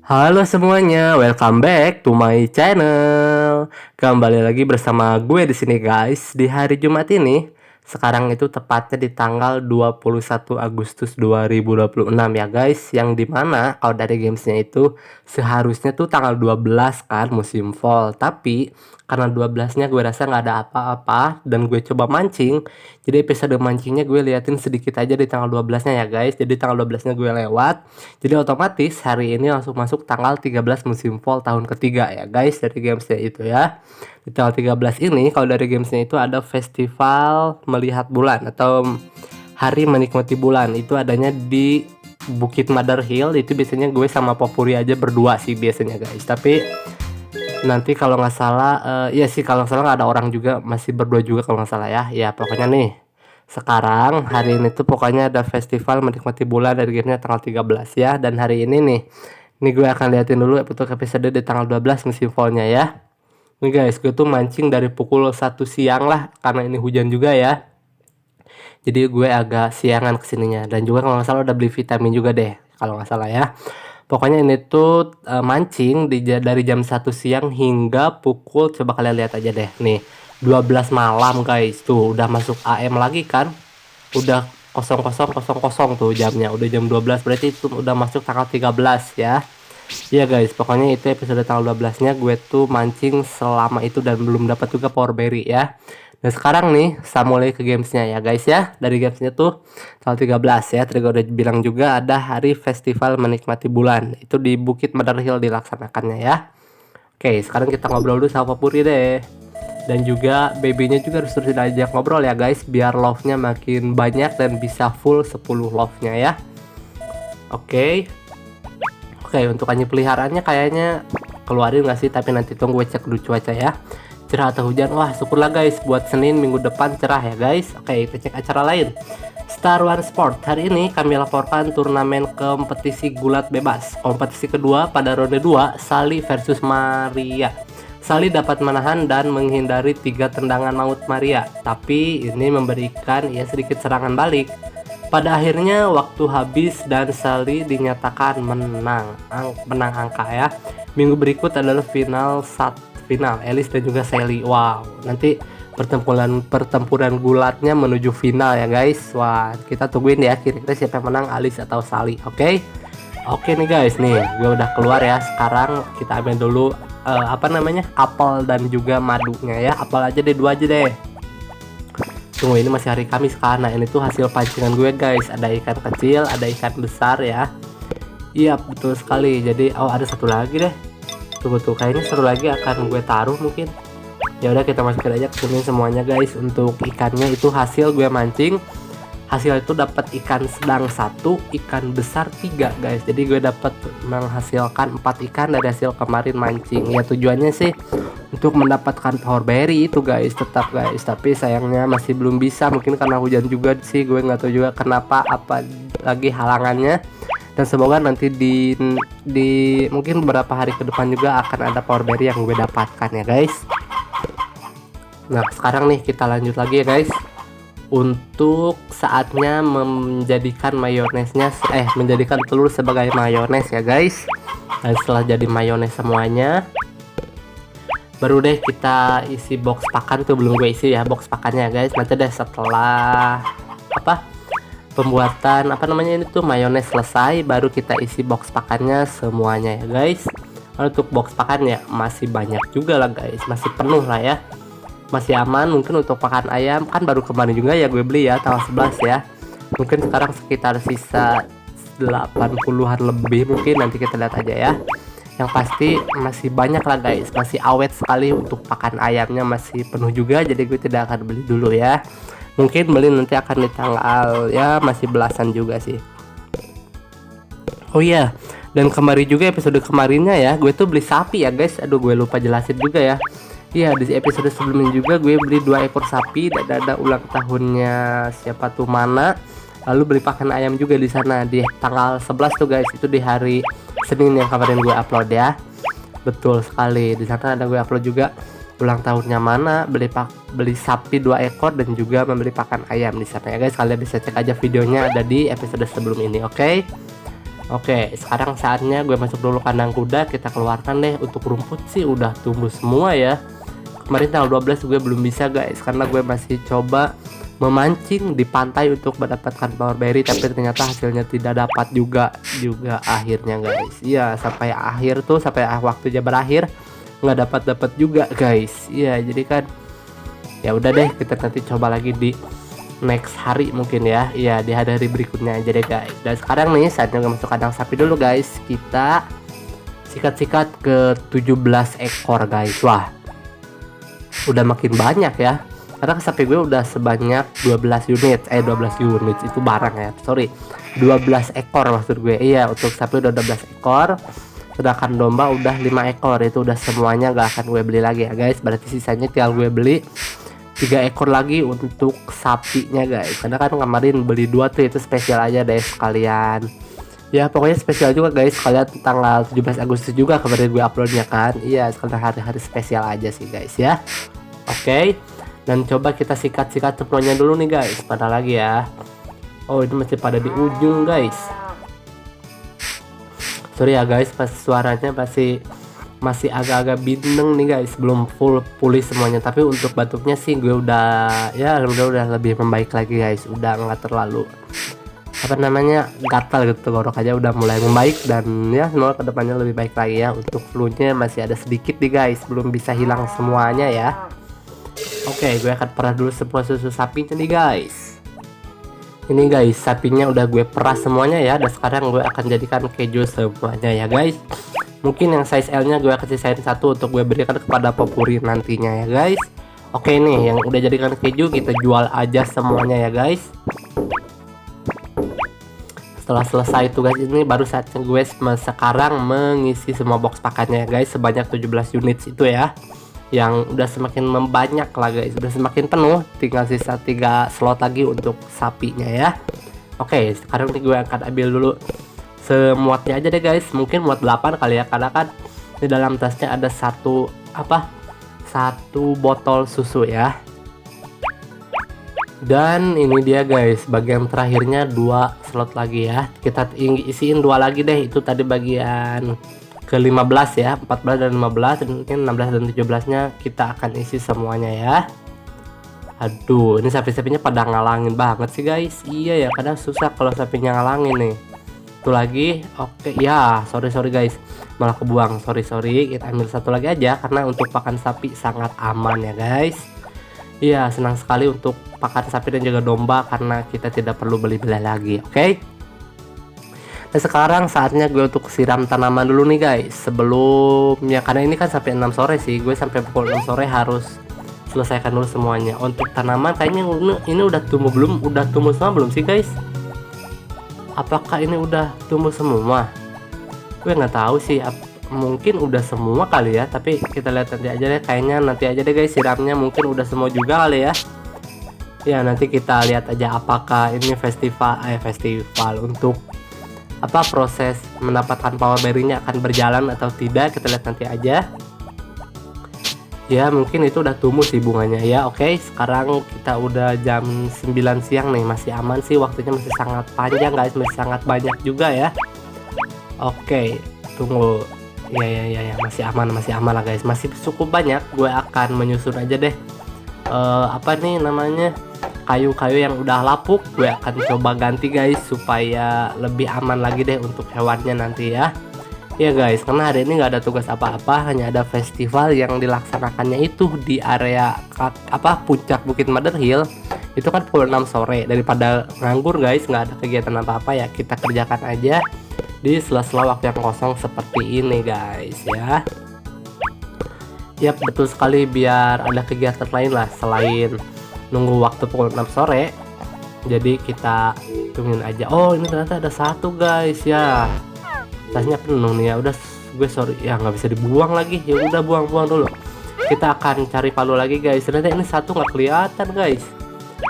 Halo semuanya, welcome back to my channel. Kembali lagi bersama gue di sini guys. Di hari Jumat ini, sekarang itu tepatnya di tanggal 21 Agustus 2026 ya guys. Yang dimana kalau dari gamesnya itu seharusnya tuh tanggal 12 kan musim fall. Tapi karena 12-nya gue rasa nggak ada apa-apa dan gue coba mancing. Jadi episode mancingnya gue liatin sedikit aja di tanggal 12-nya ya guys. Jadi tanggal 12-nya gue lewat. Jadi otomatis hari ini langsung masuk tanggal 13 musim fall tahun ketiga ya guys dari gamesnya itu ya. Di tanggal 13 ini kalau dari gamesnya itu ada festival melihat bulan atau hari menikmati bulan. Itu adanya di Bukit Mother Hill. Itu biasanya gue sama Popuri aja berdua sih biasanya guys. Tapi nanti kalau nggak salah ya sih kalau nggak salah nggak ada orang juga, masih berdua juga kalau nggak salah ya pokoknya nih sekarang hari ini tuh pokoknya ada festival menikmati bulan dari gamenya tanggal 13 ya. Dan hari ini gue akan liatin dulu untuk episode di tanggal 12 musim fallnya ya. Nih guys, gue tuh mancing dari pukul 1 siang lah karena ini hujan juga ya. Jadi gue agak siangan kesininya. Dan juga kalau nggak salah udah beli vitamin juga deh kalau nggak salah ya. Pokoknya ini tuh mancing dari jam 1 siang hingga pukul, coba kalian lihat aja deh nih, 12 malam guys. Tuh udah masuk AM lagi kan. Udah 00.00 tuh jamnya. Udah jam 12 berarti itu udah masuk tanggal 13 ya. Iya guys, pokoknya itu episode tanggal 12-nya gue tuh mancing selama itu dan belum dapat juga power berry ya. Dan sekarang nih, saya mulai ke gamesnya ya guys ya. Dari gamesnya tuh tanggal 13 ya. Tadi gue udah bilang juga ada hari festival menikmati bulan. Itu di Bukit Mother Hill dilaksanakannya ya. Oke, sekarang kita ngobrol dulu sama Puri deh. Dan juga babynya juga harus terus diajak ngobrol ya guys, biar love-nya makin banyak dan bisa full 10 love-nya ya. Oke. Oke, untuk anjing peliharaannya kayaknya keluarin nggak sih, tapi nanti tunggu gue cek dulu cuaca ya. Cerah atau hujan, wah syukurlah guys, buat Senin minggu depan cerah ya guys. Oke, kita cek acara lain. Star One Sport, hari ini kami laporkan turnamen kompetisi gulat bebas. Kompetisi kedua pada ronde 2, Sally versus Maria. Sally dapat menahan dan menghindari 3 tendangan maut Maria, tapi ini memberikan ia sedikit serangan balik. Pada akhirnya waktu habis dan Sally dinyatakan menang angka ya. Minggu berikut adalah final Alice dan juga Sally. Wow, nanti pertempuran gulatnya menuju final ya guys. Wah, kita tungguin ya kira-kira siapa yang menang, Alice atau Sally. Oke nih guys, nih gue udah keluar ya. Sekarang kita ambil dulu apel dan juga madunya ya. Apel aja deh, 2 aja deh. Tunggu, ini masih hari Kamis kan. Nah ini tuh hasil pancingan gue guys. Ada ikan kecil, ada ikan besar ya. Iya betul sekali. Jadi ada satu lagi deh. Tunggu tuh, kayaknya satu lagi akan gue taruh mungkin. Ya udah, kita masukin aja ke sini semuanya guys. Untuk ikannya itu hasil gue mancing. Hasil itu dapat ikan sedang 1, ikan besar 3 guys. Jadi gue dapat menghasilkan 4 ikan dari hasil kemarin mancing. Ya tujuannya sih untuk mendapatkan power berry itu guys, tetap guys. Tapi sayangnya masih belum bisa, mungkin karena hujan juga sih, gue nggak tahu juga kenapa, apa lagi halangannya. Dan semoga nanti di mungkin beberapa hari ke depan juga akan ada power berry yang gue dapatkan ya guys. Nah sekarang nih kita lanjut lagi ya guys. Untuk saatnya menjadikan menjadikan telur sebagai mayones ya guys. Dan setelah jadi mayones semuanya, baru deh kita isi box pakan. Tuh belum gue isi ya box pakannya guys. Nanti deh setelah pembuatan ini tuh mayones selesai, baru kita isi box pakannya semuanya ya guys. Untuk box pakan ya masih banyak juga lah guys, masih penuh lah ya, masih aman. Mungkin untuk pakan ayam kan baru kemarin juga ya gue beli ya tanggal 11 ya. Mungkin sekarang sekitar sisa 80-an lebih, mungkin nanti kita lihat aja ya. Yang pasti masih banyak lah guys, masih awet sekali. Untuk pakan ayamnya masih penuh juga, jadi gue tidak akan beli dulu ya. Mungkin beli nanti akan di tanggal ya masih belasan juga sih. Oh iya, dan kemarin juga episode kemarinnya ya, gue tuh beli sapi ya guys. Aduh, gue lupa jelasin juga ya. Iya, di episode sebelumnya juga gue beli 2 ekor sapi dan ada ulang tahunnya siapa tuh Mana. Lalu beli pakan ayam juga di sana di tanggal 11 tuh guys. Itu di hari Senin yang kemarin gue upload ya. Betul sekali. Di sana ada gue upload juga ulang tahunnya Mana, beli sapi 2 ekor dan juga membeli pakan ayam di sana ya guys. Kalian bisa cek aja videonya, ada di episode sebelum ini. Oke. Oke, sekarang saatnya gue masuk dulu kandang kuda. Kita keluarkan deh. Untuk rumput sih udah tumbuh semua ya. Kemarin tanggal 12 gue belum bisa guys, karena gue masih coba memancing di pantai untuk mendapatkan power berry, tapi ternyata hasilnya tidak dapat juga akhirnya guys. Iya, sampai akhir tuh, sampai waktunya berakhir nggak dapat juga guys. Iya, jadi kan ya udah deh, kita nanti coba lagi di next hari mungkin ya. Iya, di hari berikutnya aja deh guys. Dan sekarang nih saatnya gue masuk kandang sapi dulu guys. Kita sikat-sikat ke 17 ekor guys. Wah, udah makin banyak ya, karena sapi gue udah sebanyak 12 unit 12 unit itu barang ya, sorry, 12 ekor maksud gue. Iya, untuk sapi udah 12 ekor, sedangkan domba udah 5 ekor. Itu udah semuanya gak akan gue beli lagi ya guys. Berarti sisanya tinggal gue beli 3 ekor lagi untuk sapinya guys, karena kan kemarin beli 2 tuh, itu spesial aja deh sekalian. Ya pokoknya spesial juga guys, kalian tanggal 17 Agustus juga kemarin gue uploadnya kan. Iya, sekalian hari-hari spesial aja sih guys ya. Oke, dan coba kita sikat-sikat semuanya dulu nih guys. Pada lagi ya. Oh, ini masih pada di ujung guys. Sorry ya guys, pas suaranya masih agak-agak bindeng nih guys, belum full pulih semuanya. Tapi untuk batuknya sih gue udah ya udah lebih membaik lagi guys. Udah nggak terlalu apa namanya gatal gitu, tenggorok aja udah mulai membaik, dan ya semoga kedepannya lebih baik lagi ya. Untuk flu-nya masih ada sedikit nih guys, belum bisa hilang semuanya ya. Oke, gue akan peras dulu semua susu sapinya nih guys. Ini guys, sapinya udah gue peras semuanya ya, dan sekarang gue akan jadikan keju semuanya ya guys. Mungkin yang size L nya gue akan sisain satu untuk gue berikan kepada Popuri nantinya ya guys. Oke nih, yang udah jadikan keju kita jual aja semuanya ya guys. Setelah selesai tugas ini, baru saatnya gue sekarang mengisi semua box pakannya ya guys, sebanyak 17 unit itu ya, yang udah semakin membanyak lah guys, udah semakin penuh, tinggal sisa 3 slot lagi untuk sapinya ya. Oke, sekarang nih gue akan ambil dulu semuatnya aja deh guys, mungkin muat 8 kali ya, karena kan di dalam tasnya ada satu botol susu ya. Dan ini dia guys, bagian terakhirnya 2 slot lagi ya, kita isiin 2 lagi deh. Itu tadi bagian ke-15 ya, 14 dan 15, dan mungkin 16 dan 17 nya kita akan isi semuanya ya. Aduh, ini sapi-sapinya pada ngalangin banget sih guys. Iya ya, kadang susah kalau sapinya ngalangin nih. Itu lagi, oke ya, sorry guys, malah kebuang, sorry, kita ambil satu lagi aja, karena untuk pakan sapi sangat aman ya guys. Iya, senang sekali untuk pakan sapi dan juga domba, karena kita tidak perlu beli-beli lagi. Oke. Dan sekarang saatnya gue untuk siram tanaman dulu nih guys. Sebelumnya, karena ini kan sampai 6 sore sih, gue sampai pukul 6 sore harus selesaikan dulu semuanya. Untuk tanaman kayaknya ini udah tumbuh belum? Udah tumbuh semua belum sih guys? Apakah ini udah tumbuh semua? Gue nggak tahu sih. Mungkin udah semua kali ya, tapi kita lihat nanti aja deh. Kayaknya nanti aja deh guys, siramnya mungkin udah semua juga kali ya. Ya, nanti kita lihat aja apakah ini festival untuk proses mendapatkan power berry-nya akan berjalan atau tidak. Kita lihat nanti aja. Ya, mungkin itu udah tumbuh sih bunganya ya. Oke, sekarang kita udah jam 9 siang nih, masih aman sih, waktunya masih sangat panjang guys, masih sangat banyak juga ya. Oke, tunggu. Ya, masih aman lah guys, masih cukup banyak. Gue akan menyusun aja deh apa nih namanya, kayu-kayu yang udah lapuk. Gue akan coba ganti guys, supaya lebih aman lagi deh untuk hewannya nanti ya. Ya guys, karena hari ini nggak ada tugas apa-apa, hanya ada festival yang dilaksanakannya itu di area puncak Bukit Mother Hill. Itu kan pukul 6 sore. Daripada nganggur guys, nggak ada kegiatan apa-apa ya, kita kerjakan aja di sela-sela waktu yang kosong seperti ini guys ya. Yap, betul sekali, biar ada kegiatan lain lah selain nunggu waktu pukul 6 sore. Jadi kita tungguin aja. Oh, ini ternyata ada satu guys ya, tasnya penuh nih ya. Udah, gue sorry ya, nggak bisa dibuang lagi. Ya udah, buang dulu. Kita akan cari palu lagi guys. Ternyata ini satu nggak kelihatan guys.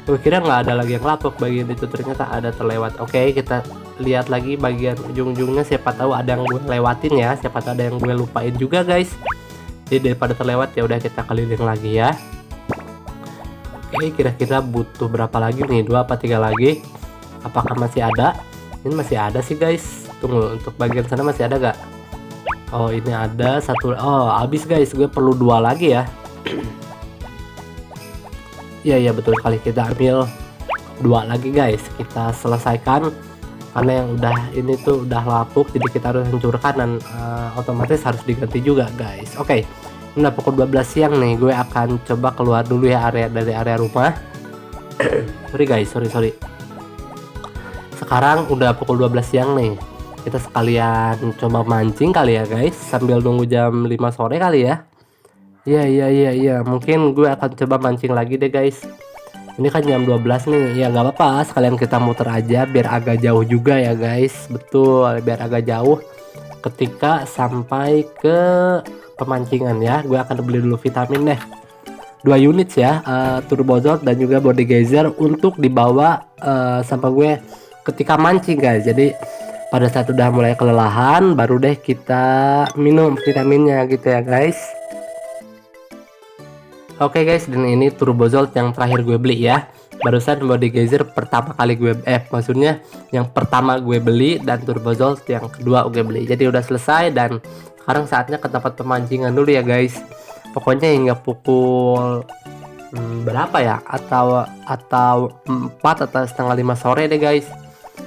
Gue kira nggak ada lagi yang lapuk bagian itu, ternyata ada terlewat. Oke, kita lihat lagi bagian ujung-ujungnya, siapa tahu ada yang gue lewatin ya, siapa tahu ada yang gue lupain juga guys. Jadi daripada terlewat, ya udah kita keliling lagi ya. Oke, kira-kira butuh berapa lagi nih, 2 apa 3 lagi? Apakah masih ada? Ini masih ada sih guys. Tunggu, untuk bagian sana masih ada gak? Oh, ini ada satu. Oh, habis guys, gue perlu 2 lagi ya. Iya, iya betul sekali, kita ambil 2 lagi guys. Kita selesaikan karena yang udah ini tuh udah lapuk, jadi kita harus hancurkan dan otomatis harus diganti juga guys. Oke, ini udah pukul 12 siang nih. Gue akan coba keluar dulu ya dari area rumah. Sorry guys, sorry. Sekarang udah pukul 12 siang nih. Kita sekalian coba mancing kali ya guys, sambil nunggu jam 5 sore kali ya. Iya. Mungkin gue akan coba mancing lagi deh guys. Ini kan jam 12 nih. Ya nggak apa-apa, sekalian kita muter aja biar agak jauh juga ya guys. Betul, biar agak jauh. Ketika sampai ke pemancingan ya, gue akan beli dulu vitamin deh. 2 unit ya, Turbozord dan juga Body Geyser untuk dibawa sama gue ketika mancing guys. Jadi pada saat udah mulai kelelahan baru deh kita minum vitaminnya gitu ya guys. Oke guys, dan ini Turbozord yang terakhir gue beli ya. Barusan Body Geyser pertama kali gue maksudnya yang pertama gue beli, dan Turbozord yang kedua gue beli. Jadi udah selesai dan sekarang saatnya ke tempat pemancingan dulu ya guys. Pokoknya hingga pukul berapa ya, atau 4 atau setengah 5 sore deh guys.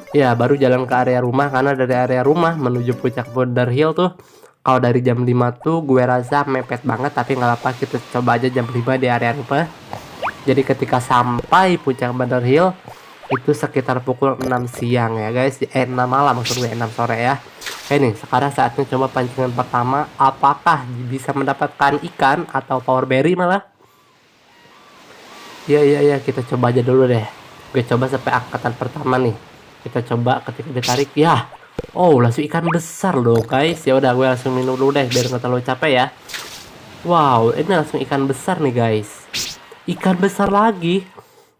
Ya baru jalan ke area rumah, karena dari area rumah menuju puncak Border Hill tuh kalau dari jam 5 tuh gue rasa mepet banget, tapi nggak apa, kita coba aja jam 5 di area rumah. Jadi ketika sampai puncak Border Hill itu sekitar pukul 6 siang ya guys, 6 malam maksud gue, 6 sore ya. Oke nih, sekarang saatnya coba pancingan pertama, apakah bisa mendapatkan ikan atau power berry malah. Iya, kita coba aja dulu deh. Gue coba sampai angkatan pertama nih. Kita coba ketika ditarik ya. Oh, langsung ikan besar loh guys. Ya udah, gue langsung minum dulu deh biar nggak terlalu capek ya. Wow, ini langsung ikan besar nih guys. Ikan besar lagi.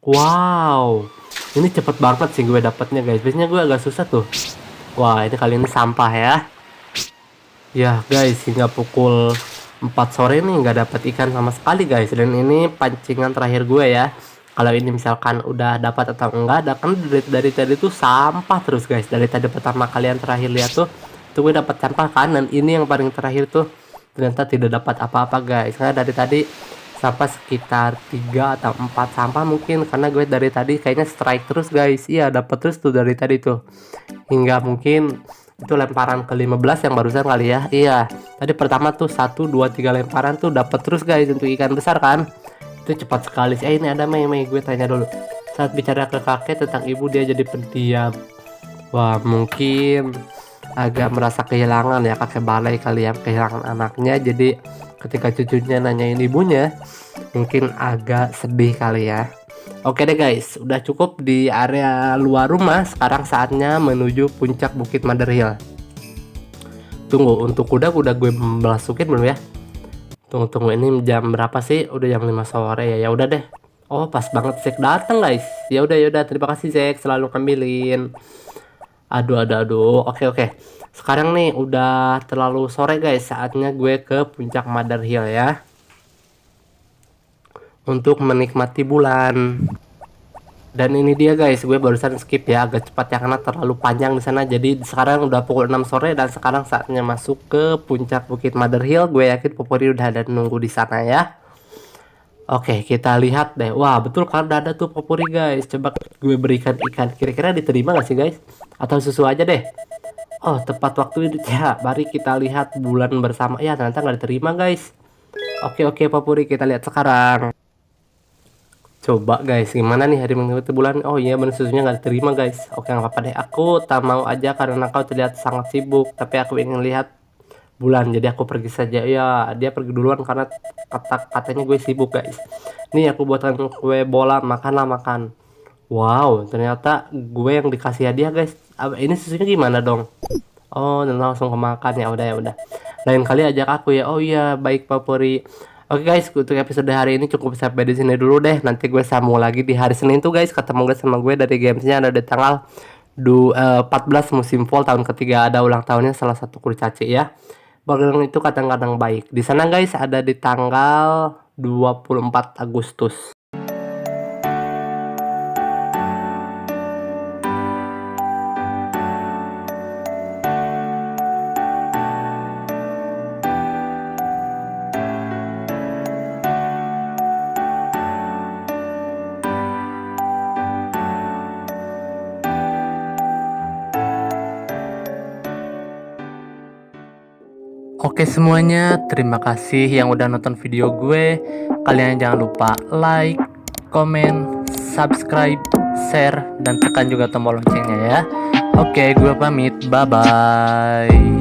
Wow, ini cepet banget sih gue dapatnya guys. Biasanya gue agak susah tuh. Wah, ini kali ini sampah ya. Ya guys, hingga pukul 4 sore nih nggak dapat ikan sama sekali guys. Dan ini pancingan terakhir gue ya. Kalau ini misalkan udah dapat atau enggak ada, kan dari tadi tuh sampah terus guys. Dari tadi pertama kalian terakhir lihat tuh gue dapat sampah kan, dan ini yang paling terakhir tuh ternyata tidak dapat apa-apa guys. Karena dari tadi sampah sekitar 3 atau 4 sampah mungkin, karena gue dari tadi kayaknya strike terus guys. Iya, dapat terus tuh dari tadi tuh. Hingga mungkin itu lemparan ke 15 yang barusan kali ya. Iya, tadi pertama tuh 1 2 3 lemparan tuh dapat terus guys untuk ikan besar kan. Itu cepat sekali sih. Ini ada Mei, gue tanya dulu. Saat bicara ke kakek tentang ibu dia jadi pendiam. Wah, mungkin agak merasa kehilangan ya, kakek balai kali ya, kehilangan anaknya. Jadi ketika cucunya nanyain ibunya mungkin agak sedih kali ya. Oke deh guys, udah cukup di area luar rumah. Sekarang saatnya menuju puncak Bukit Mother Hill. Tunggu, untuk kuda gue masukin belum ya? Tunggu, ini jam berapa sih? Udah jam 5 sore ya. Ya udah deh. Oh, pas banget Zack datang guys. Ya udah, terima kasih Zack selalu ngambilin. Aduh. Oke. Sekarang nih udah terlalu sore guys. Saatnya gue ke puncak Mother Hill ya. Untuk menikmati bulan. Dan ini dia guys, gue barusan skip ya agak cepat ya karena terlalu panjang di sana. Jadi sekarang udah pukul 6 sore dan sekarang saatnya masuk ke puncak Bukit Mother Hill. Gue yakin Popori udah ada nunggu di sana ya. Oke, kita lihat deh. Wah, betul kan udah ada tuh Popori guys. Coba gue berikan ikan. Kira-kira diterima gak sih guys? Atau susu aja deh. Oh, tepat waktu itu ya. Mari kita lihat bulan bersama. Ya, ternyata nggak diterima guys. Oke Popori, kita lihat sekarang. Coba guys, gimana nih hari mengikuti bulan? Oh iya, bener, susunya nggak diterima guys. Oke, nggak apa-apa deh. Aku tak mau aja karena kau terlihat sangat sibuk. Tapi aku ingin lihat bulan, jadi aku pergi saja. Ya, dia pergi duluan karena katanya gue sibuk guys. Nih aku buatkan kue bola, makan. Wow, ternyata gue yang dikasih hadiah guys. Ini susunya gimana dong? Oh, dan langsung kemakan. Ya udah. Lain kali ajak aku ya. Oh iya, baik Pak Puri. Oke guys, untuk episode hari ini cukup sampai di sini dulu deh. Nanti gue sambung lagi di hari Senin tuh guys. Ketemu guys sama gue dari gamesnya ada di tanggal 14 musim fall tahun ketiga, ada ulang tahunnya salah satu kurcaci ya. Bagian itu kadang-kadang baik. Di sana guys ada di tanggal 24 Agustus. Oke semuanya, terima kasih yang udah nonton video gue. Kalian jangan lupa like, komen, subscribe, share, dan tekan juga tombol loncengnya ya. Oke, gue pamit. Bye-bye.